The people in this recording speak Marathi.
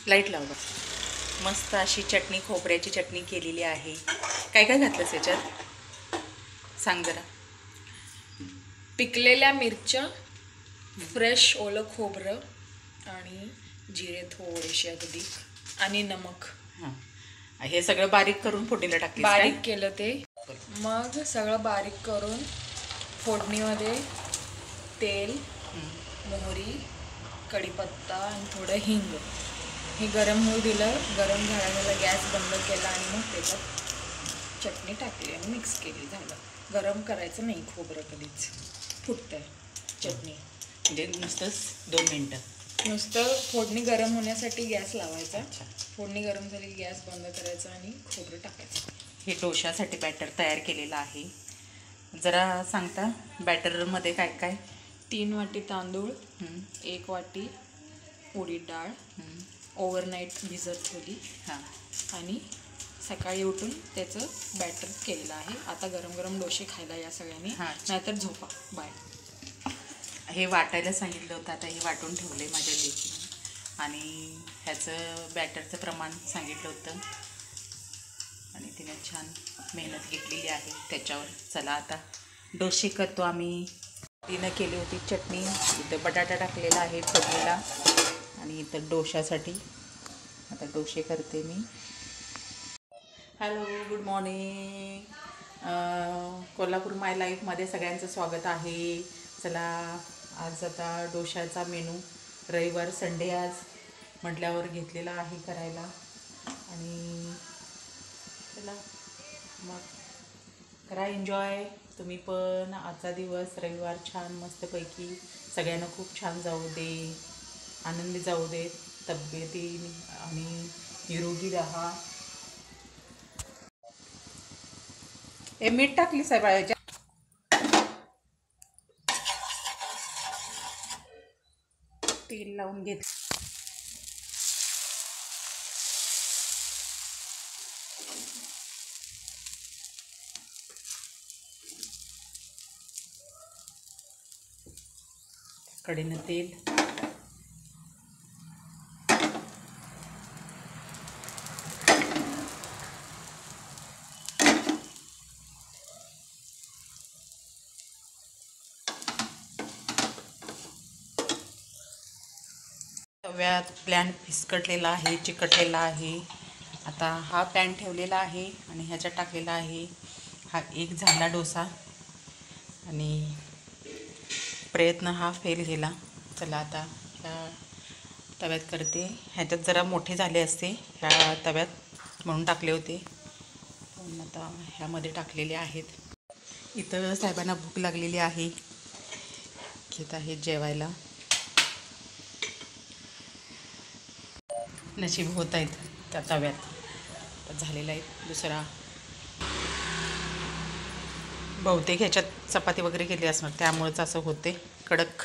लाईट लावलं. मस्त अशी चटणी, खोबऱ्याची चटणी केलेली आहे. काय काय घातलंस याच्यात सांग जरा. पिकलेल्या मिरच्या, फ्रेश ओलं खोबरं आणि जिरे थोडेसे अगदी, आणि नमक. हां, हे सगळं बारीक करून फोडणीला टाकली. बारीक केलं ते. मग सगळं बारीक करून फोडणीमध्ये तेल, मोहरी, कढीपत्ता आणि थोडं हिंग हे गरम होऊ दिलं. गरम झाल्यानंतर गॅस बंद केला आणि मग त्याच्यात चटणी टाकली आणि मिक्स केली. झालं. गरम करायचं नाही खोबरं कधीच, फुटतंय चटणी. म्हणजे नुसतंच 2 मिनटं. नुसतं फोडणी गरम होण्यासाठी गॅस लावायचा. फोडणी गरम झाली गॅस बंद करायचा आणि खोबरं टाकायचं. हे डोशासाठी बॅटर तयार केलेलं आहे. जरा सांगता बॅटरमध्ये काय काय? 3 वाटी तांदूळ, 1 वाटी उडीद डाळ ओव्हरनाईट भिजत ठेवली. हां, आणि सकाळी उठून त्याचं बॅटर केलेलं आहे. आता गरम गरम डोसे खायला या सगळ्यांनी, नाहीतर झोपा. बाय. हे वाटायला सांगितलं होतं, आता हे वाटून ठेवले माझ्या लेकीने. आणि ह्याचं बॅटरचं प्रमाण सांगितलं होतं आणि तिने छान मेहनत घेतलेली आहे त्याच्यावर. चला आता डोसे करतो आम्ही. तिनं केली होती चटणी, इथं बटाटा टाकलेला आहे फोडणीला आणि इथं डोशासाठी आता डोसे करते मी. Hello, good morning. Kolhapur my लाईफमध्ये सगळ्यांचं स्वागत आहे. चला आज आता डोशाचा मेनू, रविवार संडे आज म्हटल्यावर घेतलेला आहे करायला. आणि चला मग करा एन्जॉय तुम्ही पण. आजचा दिवस रविवार छान मस्तपैकी सगळ्यांना खूप छान जाऊ दे, आनंदी जाऊ दे, तब्येती आणि निरोगी राहा. हे मीठ टाकली साहेबाच्या. तेल लावून घेत. कढईनं तेल, तव्यात प्लॅन फिसकटलेला आहे, चिकटलेला आहे. आता हा पॅन ठेवलेला आहे आणि ह्याच्यात टाकलेला आहे. हा एक झाला डोसा आणि प्रयत्न हा फेल गेला. चला आता ह्या तव्यात करते. ह्याच्यात जरा मोठे झाले असते ह्या तव्यात म्हणून टाकले होते, पण आता ह्यामध्ये टाकलेले आहेत. इथं साहेबांना भूक लागलेली आहे, घेत आहे जेवायला. नशीब होत आहेत त्या तव्यात. तर झालेला आहे दुसरा. बहुतेक ह्याच्यात चपाती वगैरे केली असणार त्यामुळेच असं होते कडक.